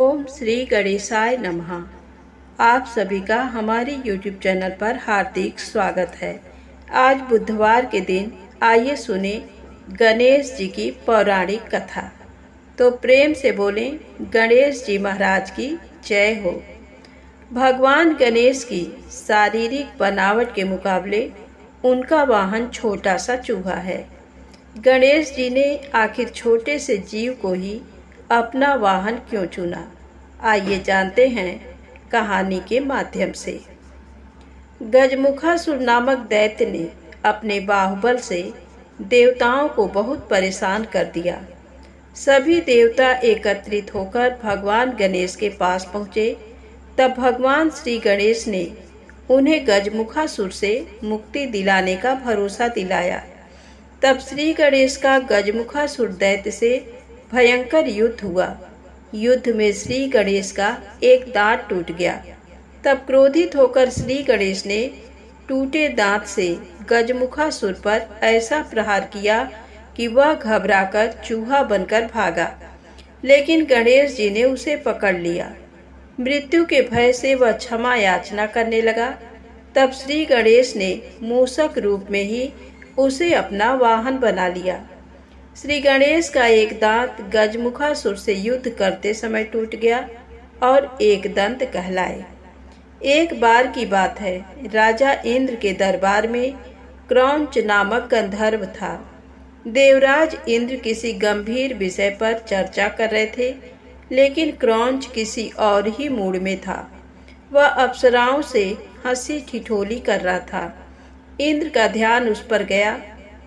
ओम श्री गणेशाय नमः। आप सभी का हमारे YouTube चैनल पर हार्दिक स्वागत है। आज बुधवार के दिन आइए सुने गणेश जी की पौराणिक कथा। तो प्रेम से बोलें गणेश जी महाराज की जय हो। भगवान गणेश की शारीरिक बनावट के मुकाबले उनका वाहन छोटा सा चूहा है। गणेश जी ने आखिर छोटे से जीव को ही अपना वाहन क्यों चुना, आइए जानते हैं कहानी के माध्यम से। गजमुखासुर नामक दैत्य ने अपने बाहुबल से देवताओं को बहुत परेशान कर दिया। सभी देवता एकत्रित होकर भगवान गणेश के पास पहुँचे। तब भगवान श्री गणेश ने उन्हें गजमुखासुर से मुक्ति दिलाने का भरोसा दिलाया। तब श्री गणेश का गजमुखासुर दैत्य से भयंकर युद्ध हुआ। युद्ध में श्री गणेश का एक दांत टूट गया। तब क्रोधित होकर श्री गणेश ने टूटे दांत से गजमुखासुर पर ऐसा प्रहार किया कि वह घबराकर चूहा बनकर भागा। लेकिन गणेश जी ने उसे पकड़ लिया। मृत्यु के भय से वह क्षमा याचना करने लगा। तब श्री गणेश ने मूषक रूप में ही उसे अपना वाहन बना लिया। श्री गणेश का एक दांत गजमुखासुर से युद्ध करते समय टूट गया और एक दंत कहलाए। एक बार की बात है, राजा इंद्र के दरबार में क्रौंच नामक गंधर्व था। देवराज इंद्र किसी गंभीर विषय पर चर्चा कर रहे थे, लेकिन क्रौंच किसी और ही मूड में था। वह अप्सराओं से हंसी ठिठोली कर रहा था। इंद्र का ध्यान उस पर गया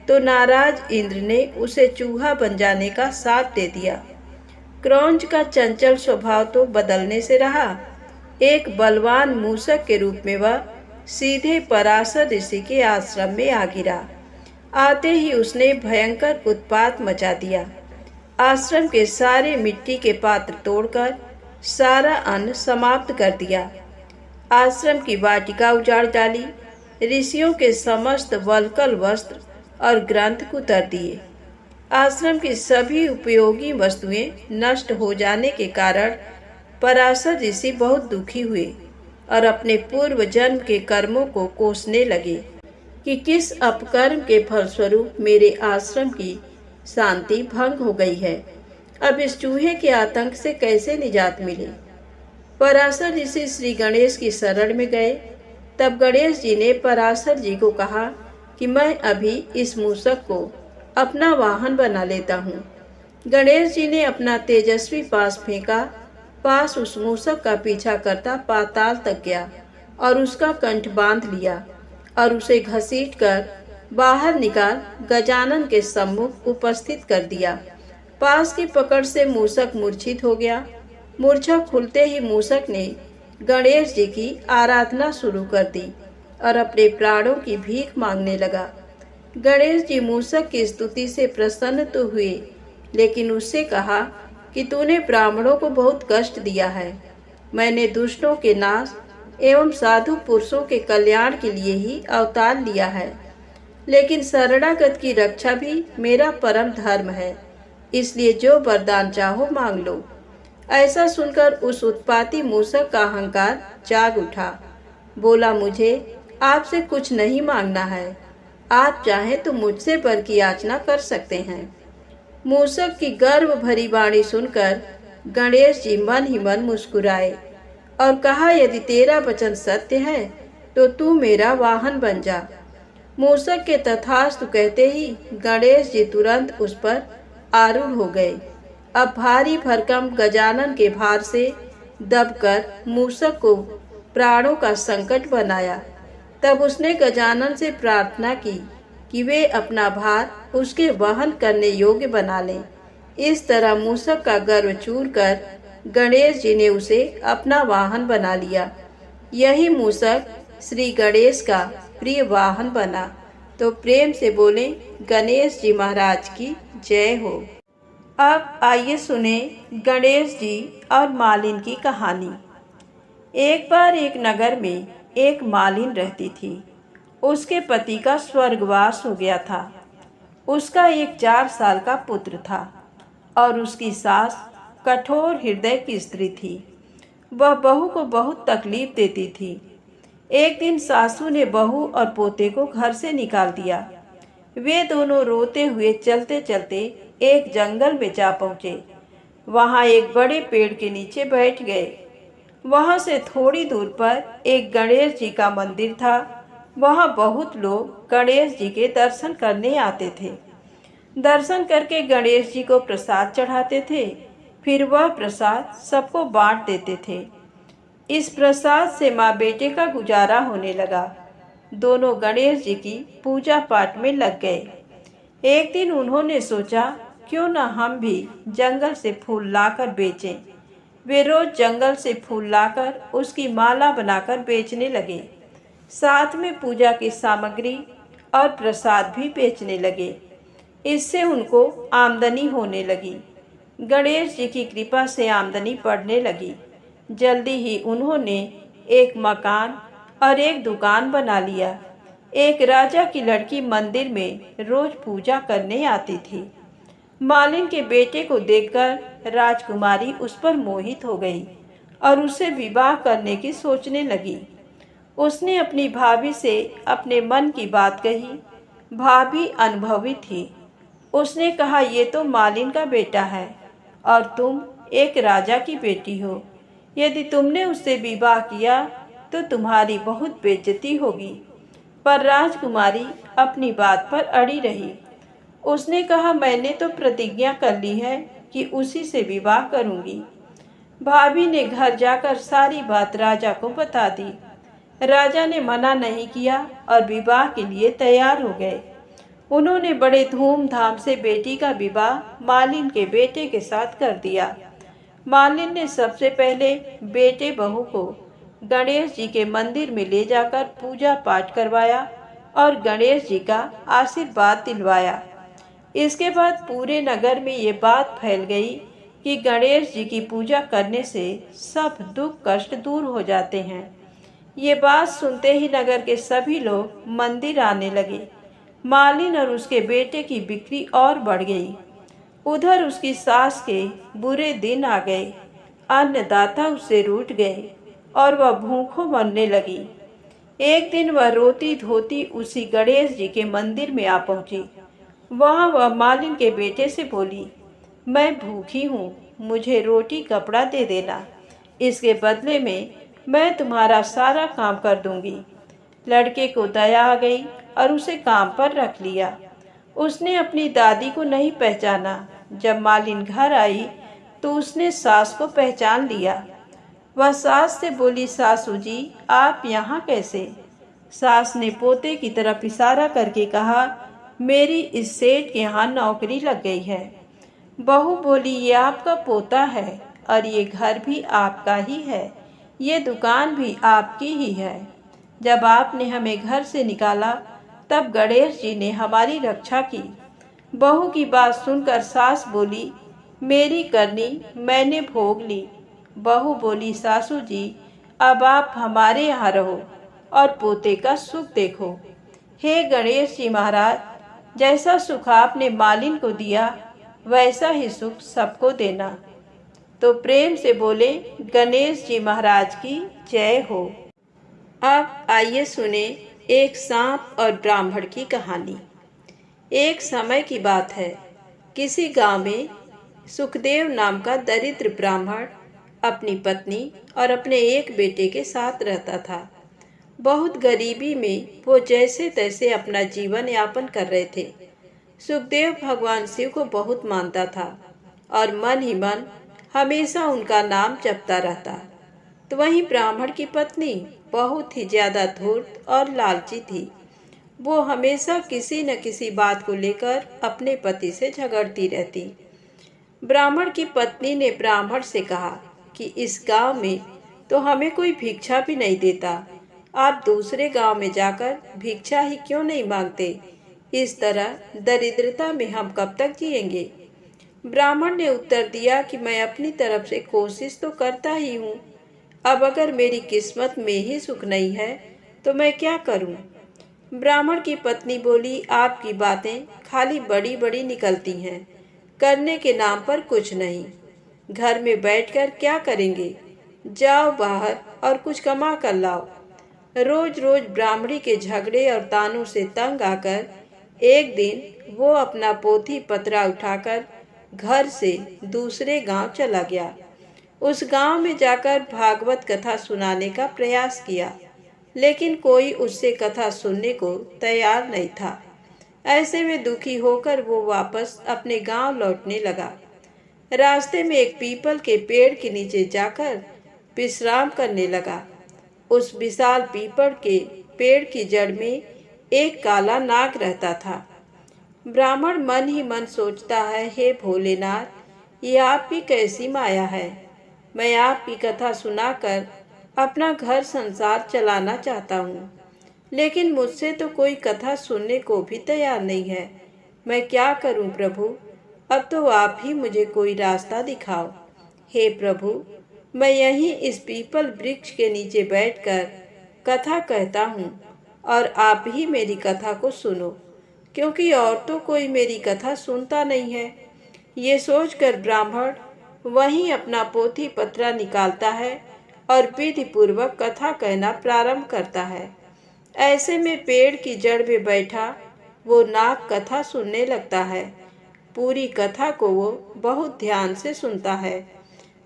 तो नाराज इंद्र ने उसे चूहा बन जाने का साथ दे दिया। क्रौंच का चंचल स्वभाव तो बदलने से रहा। एक बलवान मूषक के रूप में वह सीधे पराशर ऋषि के आश्रम में आ गिरा। आते ही उसने भयंकर उत्पात मचा दिया। आश्रम के सारे मिट्टी के पात्र तोड़कर सारा अन्न समाप्त कर दिया। आश्रम की वाटिका उजाड़ डाली। ऋषियों के समस्त वल्कल वस्त्र और ग्रंथ कुतर दिए। आश्रम की सभी उपयोगी वस्तुएं नष्ट हो जाने के कारण पराशर ऋषि बहुत दुखी हुए और अपने पूर्व जन्म के कर्मों को कोसने लगे कि किस अपकर्म के फलस्वरूप मेरे आश्रम की शांति भंग हो गई है। अब इस चूहे के आतंक से कैसे निजात मिले। पराशर ऋषि श्री गणेश की शरण में गए। तब गणेश जी ने पराशर जी को कहा कि मैं अभी इस मूषक को अपना वाहन बना लेता हूँ। गणेश जी ने अपना तेजस्वी पास फेंका। पास उस मूषक का पीछा करता पाताल तक गया और उसका कंठ बांध लिया और उसे घसीट कर बाहर निकाल गजानन के सम्मुख उपस्थित कर दिया। पास की पकड़ से मूषक मूर्छित हो गया। मूर्छा खुलते ही मूषक ने गणेश जी की आराधना शुरू कर दी और अपने प्राणों की भीख मांगने लगा। गणेश जी मूषक की स्तुति से प्रसन्न तो हुए, लेकिन उससे कहा कि तूने ब्राह्मणों को बहुत कष्ट दिया है। मैंने दुष्टों के नाश एवं साधु पुरुषों के कल्याण के लिए ही अवतार लिया है, लेकिन शरणागत की रक्षा भी मेरा परम धर्म है। इसलिए जो वरदान चाहो मांग लो। ऐसा सुनकर उस उत्पाती मूषक का अहंकार जाग उठा। बोला, मुझे आपसे कुछ नहीं मांगना है। आप चाहें तो मुझसे वर की याचना कर सकते हैं। मूषक की गर्व भरी वाणी सुनकर गणेश जी मन ही मन मुस्कुराए और कहा, यदि तेरा वचन सत्य है तो तू मेरा वाहन बन जा। मूषक के तथास्तु कहते ही गणेश जी तुरंत उस पर आरूढ़ हो गए। अब भारी भरकम गजानन के भार से दबकर मूषक को प्राणों का संकट बनाया। तब उसने गजानन से प्रार्थना की कि वे अपना भार उसके वहन करने योग्य बना लें। इस तरह मूषक का गर्व चूर कर गणेश जी ने उसे अपना वाहन बना लिया। यही मूषक श्री गणेश का प्रिय वाहन बना। तो प्रेम से बोलें गणेश जी महाराज की जय हो। अब आइए सुने गणेश जी और मालिन की कहानी। एक बार एक नगर में एक मालिन रहती थी। उसके पति का स्वर्गवास हो गया था। उसका एक 4 साल का पुत्र था और उसकी सास कठोर हृदय की स्त्री थी। वह बहू को बहुत तकलीफ देती थी। एक दिन सासू ने बहू और पोते को घर से निकाल दिया। वे दोनों रोते हुए चलते चलते एक जंगल में जा पहुँचे। वहाँ एक बड़े पेड़ के नीचे बैठ गए। वहाँ से थोड़ी दूर पर एक गणेश जी का मंदिर था। वहाँ बहुत लोग गणेश जी के दर्शन करने आते थे। दर्शन करके गणेश जी को प्रसाद चढ़ाते थे। फिर वह प्रसाद सबको बांट देते थे। इस प्रसाद से माँ बेटे का गुजारा होने लगा। दोनों गणेश जी की पूजा पाठ में लग गए। एक दिन उन्होंने सोचा, क्यों न हम भी जंगल से फूल लाकर बेचें। वे रोज जंगल से फूल लाकर उसकी माला बनाकर बेचने लगे। साथ में पूजा की सामग्री और प्रसाद भी बेचने लगे। इससे उनको आमदनी होने लगी। गणेश जी की कृपा से आमदनी बढ़ने लगी। जल्दी ही उन्होंने एक मकान और एक दुकान बना लिया। एक राजा की लड़की मंदिर में रोज पूजा करने आती थी। मालिन के बेटे को देखकर राजकुमारी उस पर मोहित हो गई और उससे विवाह करने की सोचने लगी। उसने अपनी भाभी से अपने मन की बात कही। भाभी अनुभवी थी। उसने कहा, ये तो मालिन का बेटा है और तुम एक राजा की बेटी हो। यदि तुमने उससे विवाह किया तो तुम्हारी बहुत बेइज्जती होगी। पर राजकुमारी अपनी बात पर अड़ी रही। उसने कहा, मैंने तो प्रतिज्ञा कर ली है कि उसी से विवाह करूंगी। भाभी ने घर जाकर सारी बात राजा को बता दी। राजा ने मना नहीं किया और विवाह के लिए तैयार हो गए। उन्होंने बड़े धूमधाम से बेटी का विवाह मालिन के बेटे के साथ कर दिया। मालिन ने सबसे पहले बेटे बहू को गणेश जी के मंदिर में ले जाकर पूजा पाठ करवाया और गणेश जी का आशीर्वाद दिलवाया। इसके बाद पूरे नगर में ये बात फैल गई कि गणेश जी की पूजा करने से सब दुख कष्ट दूर हो जाते हैं। ये बात सुनते ही नगर के सभी लोग मंदिर आने लगे। मालिन और उसके बेटे की बिक्री और बढ़ गई। उधर उसकी सास के बुरे दिन आ गए। अन्नदाता उससे रूठ गए और वह भूखों मरने लगी। एक दिन वह रोती धोती उसी गणेश जी के मंदिर में आ पहुंची। वहाँ वह मालिन के बेटे से बोली, मैं भूखी हूँ, मुझे रोटी कपड़ा दे देना। इसके बदले में मैं तुम्हारा सारा काम कर दूंगी। लड़के को दया आ गई और उसे काम पर रख लिया। उसने अपनी दादी को नहीं पहचाना। जब मालिन घर आई तो उसने सास को पहचान लिया। वह सास से बोली, सासू जी, आप यहाँ कैसे? सास ने पोते की तरफ इशारा करके कहा, मेरी इस सेठ के यहाँ नौकरी लग गई है। बहू बोली, ये आपका पोता है और ये घर भी आपका ही है, ये दुकान भी आपकी ही है। जब आपने हमें घर से निकाला तब गणेश जी ने हमारी रक्षा की। बहू की बात सुनकर सास बोली, मेरी करनी मैंने भोग ली। बहू बोली, सासू जी, अब आप हमारे यहाँ रहो और पोते का सुख देखो। हे गणेश जी महाराज, जैसा सुख आपने मालिन को दिया वैसा ही सुख सबको देना। तो प्रेम से बोले, गणेश जी महाराज की जय हो। अब आइए सुने एक सांप और ब्राह्मण की कहानी। एक समय की बात है, किसी गांव में सुखदेव नाम का दरिद्र ब्राह्मण अपनी पत्नी और अपने एक बेटे के साथ रहता था। बहुत गरीबी में वो जैसे तैसे अपना जीवन यापन कर रहे थे। सुखदेव भगवान शिव को बहुत मानता था और मन ही मन हमेशा उनका नाम जपता रहता। तो वहीं ब्राह्मण की पत्नी बहुत ही ज्यादा धूर्त और लालची थी। वो हमेशा किसी न किसी बात को लेकर अपने पति से झगड़ती रहती। ब्राह्मण की पत्नी ने ब्राह्मण से कहा कि इस गांव में तो हमें कोई भिक्षा भी नहीं देता, आप दूसरे गांव में जाकर भिक्षा ही क्यों नहीं मांगते? इस तरह दरिद्रता में हम कब तक जिएंगे? ब्राह्मण ने उत्तर दिया कि मैं अपनी तरफ से कोशिश तो करता ही हूँ। अब अगर मेरी किस्मत में ही सुख नहीं है तो मैं क्या करूँ? ब्राह्मण की पत्नी बोली, आपकी बातें खाली बड़ी बड़ी निकलती हैं, करने के नाम पर कुछ नहीं। घर में बैठकर क्या करेंगे? जाओ बाहर और कुछ कमा कर लाओ। रोज रोज ब्राह्मणी के झगड़े और तानों से तंग आकर एक दिन वो अपना पोथी पतरा उठाकर घर से दूसरे गांव चला गया। उस गांव में जाकर भागवत कथा सुनाने का प्रयास किया, लेकिन कोई उससे कथा सुनने को तैयार नहीं था। ऐसे में दुखी होकर वो वापस अपने गांव लौटने लगा। रास्ते में एक पीपल के पेड़ के नीचे जाकर विश्राम करने लगा। उस विशाल पीपल के पेड़ की जड़ में एक काला नाग रहता था। ब्राह्मण मन ही मन सोचता है, हे भोलेनाथ, ये आपकी कैसी माया है। मैं आपकी कथा सुनाकर अपना घर संसार चलाना चाहता हूँ, लेकिन मुझसे तो कोई कथा सुनने को भी तैयार नहीं है। मैं क्या करूँ प्रभु? अब तो आप ही मुझे कोई रास्ता दिखाओ। हे प्रभु, मैं यहीं इस पीपल वृक्ष के नीचे बैठकर कथा कहता हूँ और आप ही मेरी कथा को सुनो, क्योंकि और तो कोई मेरी कथा सुनता नहीं है। ये सोचकर ब्राह्मण वहीं अपना पोथी पत्रा निकालता है और विधि पूर्वक कथा कहना प्रारंभ करता है। ऐसे में पेड़ की जड़ में बैठा वो नाग कथा सुनने लगता है। पूरी कथा को वो बहुत ध्यान से सुनता है।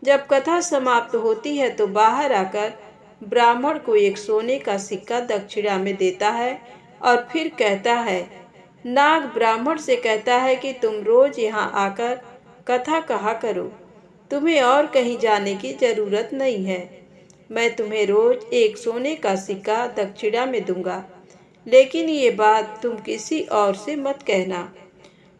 जब कथा समाप्त होती है तो बाहर आकर ब्राह्मण को एक सोने का सिक्का दक्षिणा में देता है और फिर कहता है, नाग ब्राह्मण से कहता है कि तुम रोज यहाँ आकर कथा कहा करो, तुम्हें और कहीं जाने की जरूरत नहीं है। मैं तुम्हें रोज एक सोने का सिक्का दक्षिणा में दूंगा, लेकिन ये बात तुम किसी और से मत कहना।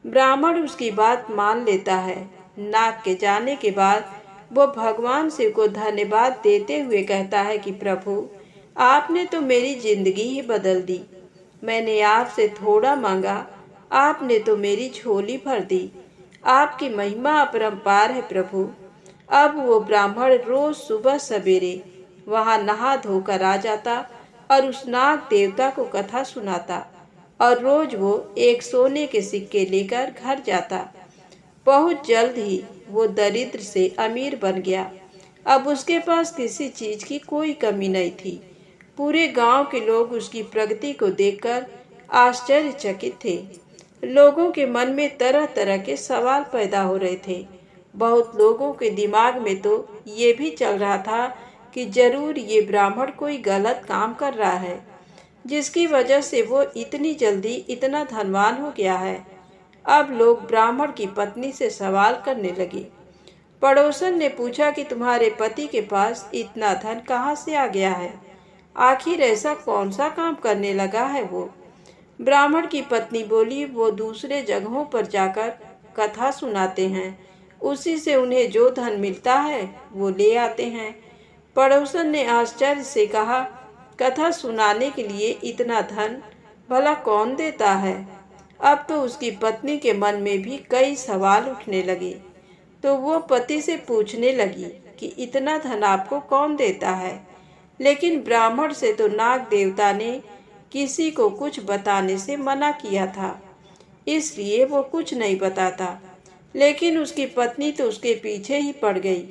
ब्राह्मण उसकी बात मान लेता है। नाग के जाने के बाद वो भगवान शिव को धन्यवाद देते हुए कहता है कि प्रभु, आपने तो मेरी जिंदगी ही बदल दी। मैंने आपसे थोड़ा मांगा, आपने तो मेरी झोली भर दी। आपकी महिमा अपरंपार है प्रभु। अब वो ब्राह्मण रोज सुबह सवेरे वहां नहा धोकर आ जाता और उस नाग देवता को कथा सुनाता और रोज वो एक सोने के सिक्के लेकर घर जाता। बहुत जल्द ही वो दरिद्र से अमीर बन गया। अब उसके पास किसी चीज की कोई कमी नहीं थी। पूरे गांव के लोग उसकी प्रगति को देखकर आश्चर्यचकित थे। लोगों के मन में तरह तरह के सवाल पैदा हो रहे थे। बहुत लोगों के दिमाग में तो ये भी चल रहा था कि जरूर ये ब्राह्मण कोई गलत काम कर रहा है, जिसकी वजह से वो इतनी जल्दी इतना धनवान हो गया है। अब लोग ब्राह्मण की पत्नी से सवाल करने लगे। पड़ोसन ने पूछा कि तुम्हारे पति के पास इतना धन कहाँ से आ गया है? आखिर ऐसा कौन सा काम करने लगा है वो? ब्राह्मण की पत्नी बोली, वो दूसरे जगहों पर जाकर कथा सुनाते हैं, उसी से उन्हें जो धन मिलता है वो ले आते हैं। पड़ोसन ने आश्चर्य से कहा, कथा सुनाने के लिए इतना धन भला कौन देता है? अब तो उसकी पत्नी के मन में भी कई सवाल उठने लगे। तो वो पति से पूछने लगी कि इतना धन आपको कौन देता है? लेकिन ब्राह्मण से तो नाग देवता ने किसी को कुछ बताने से मना किया था, इसलिए वो कुछ नहीं बताता। लेकिन उसकी पत्नी तो उसके पीछे ही पड़ गई।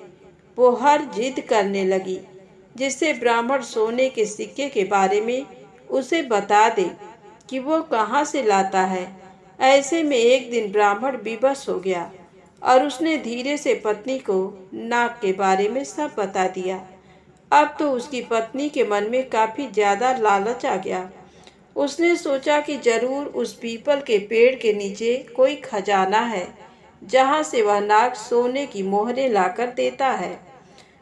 वो हर जिद करने लगी जिससे ब्राह्मण सोने के सिक्के के बारे में उसे बता दे कि वो कहाँ से लाता है। ऐसे में एक दिन ब्राह्मण विवश हो गया और उसने धीरे से पत्नी को नाग के बारे में सब बता दिया। अब तो उसकी पत्नी के मन में काफी ज्यादा लालच आ गया। उसने सोचा कि जरूर उस पीपल के पेड़ के नीचे कोई खजाना है, जहाँ से वह नाग सोने की मोहरें लाकर देता है।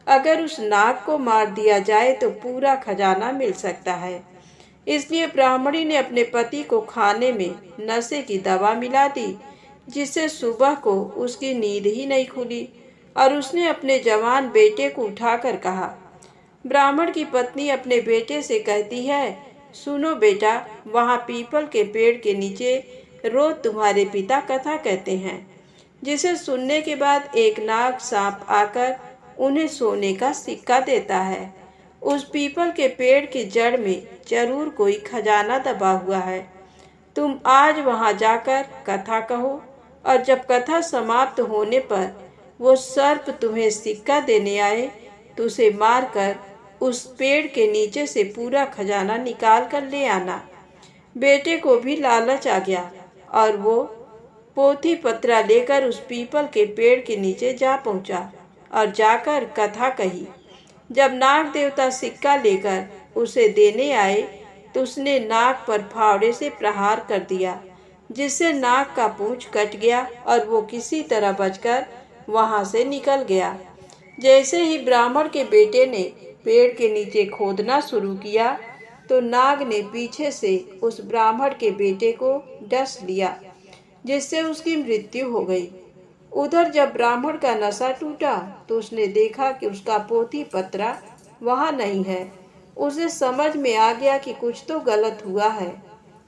अगर उस नाग को मार दिया जाए तो पूरा खजाना मिल सकता है। इसलिए ब्राह्मणी ने अपने पति को खाने में नशे की दवा मिला दी, जिससे सुबह को उसकी नींद ही नहीं खुली और उसने अपने जवान बेटे को उठाकर कहा। ब्राह्मण की पत्नी अपने बेटे से कहती है, सुनो बेटा, वहाँ पीपल के पेड़ के नीचे रोज तुम्हारे पिता कथा कहते हैं, जिसे सुनने के बाद एक नाग सांप आकर उन्हें सोने का सिक्का देता है। उस पीपल के पेड़ की जड़ में जरूर कोई खजाना दबा हुआ है। तुम आज वहां जाकर कथा कहो और जब कथा समाप्त होने पर वो सर्प तुम्हें सिक्का देने आए तो उसे मारकर उस पेड़ के नीचे से पूरा खजाना निकाल कर ले आना। बेटे को भी लालच आ गया और वो पोथी पत्रा लेकर उस पीपल के पेड़ के नीचे जा पहुंचा और जाकर कथा कही। जब नाग देवता सिक्का लेकर उसे देने आए तो उसने नाग पर फावड़े से प्रहार कर दिया, जिससे नाग का पूंछ कट गया और वो किसी तरह बचकर वहां से निकल गया। जैसे ही ब्राह्मण के बेटे ने पेड़ के नीचे खोदना शुरू किया तो नाग ने पीछे से उस ब्राह्मण के बेटे को डस लिया, जिससे उसकी मृत्यु हो गई। उधर जब ब्राह्मण का नशा टूटा तो उसने देखा कि उसका पोथी पत्रा वहां नहीं है। उसे समझ में आ गया कि कुछ तो गलत हुआ है।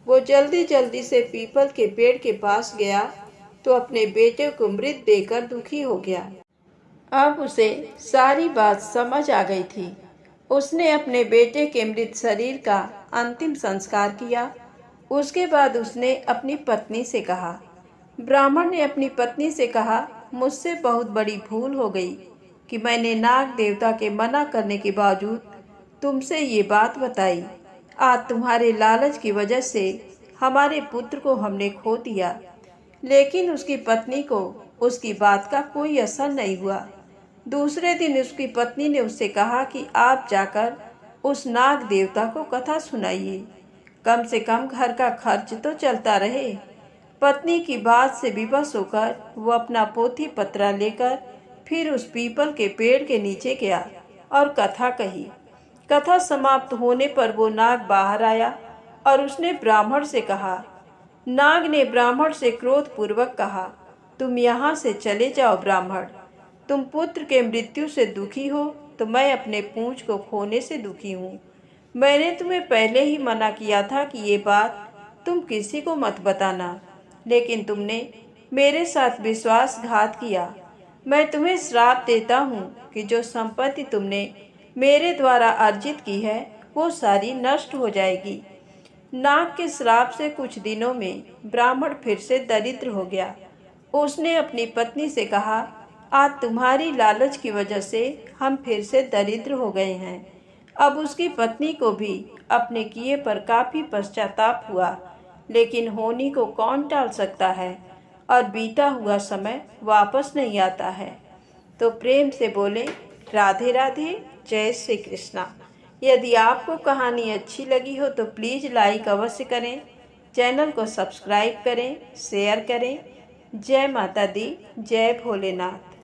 वो जल्दी जल्दी से पीपल के पेड़ के पास गया तो अपने बेटे को मृत देखकर दुखी हो गया। अब उसे सारी बात समझ आ गई थी। उसने अपने बेटे के मृत शरीर का अंतिम संस्कार किया। उसके बाद उसने अपनी पत्नी से कहा, ब्राह्मण ने अपनी पत्नी से कहा, मुझसे बहुत बड़ी भूल हो गई कि मैंने नाग देवता के मना करने के बावजूद तुमसे ये बात बताई। आज तुम्हारे लालच की वजह से हमारे पुत्र को हमने खो दिया। लेकिन उसकी पत्नी को उसकी बात का कोई असर नहीं हुआ। दूसरे दिन उसकी पत्नी ने उससे कहा कि आप जाकर उस नाग देवता को कथा सुनाइए, कम से कम घर का खर्च तो चलता रहे। पत्नी की बात से विवश होकर वो अपना पोथी पत्रा लेकर फिर उस पीपल के पेड़ के नीचे गया और कथा कही। कथा समाप्त होने पर वो नाग बाहर आया और उसने ब्राह्मण से कहा। नाग ने ब्राह्मण से क्रोधपूर्वक कहा, तुम यहाँ से चले जाओ ब्राह्मण। तुम पुत्र के मृत्यु से दुखी हो तो मैं अपने पूंछ को खोने से दुखी हूँ। मैंने तुम्हें पहले ही मना किया था कि ये बात तुम किसी को मत बताना, लेकिन तुमने मेरे साथ विश्वासघात किया। मैं तुम्हें श्राप देता हूँ कि जो संपत्ति तुमने मेरे द्वारा अर्जित की है वो सारी नष्ट हो जाएगी। नाग के श्राप से कुछ दिनों में ब्राह्मण फिर से दरिद्र हो गया। उसने अपनी पत्नी से कहा, आज तुम्हारी लालच की वजह से हम फिर से दरिद्र हो गए हैं। अब उसकी पत्नी को भी अपने किए पर काफी पश्चाताप हुआ, लेकिन होनी को कौन टाल सकता है और बीता हुआ समय वापस नहीं आता है। तो प्रेम से बोले राधे राधे, जय श्री कृष्णा। यदि आपको कहानी अच्छी लगी हो तो प्लीज़ लाइक अवश्य करें, चैनल को सब्सक्राइब करें, शेयर करें। जय माता दी, जय भोलेनाथ।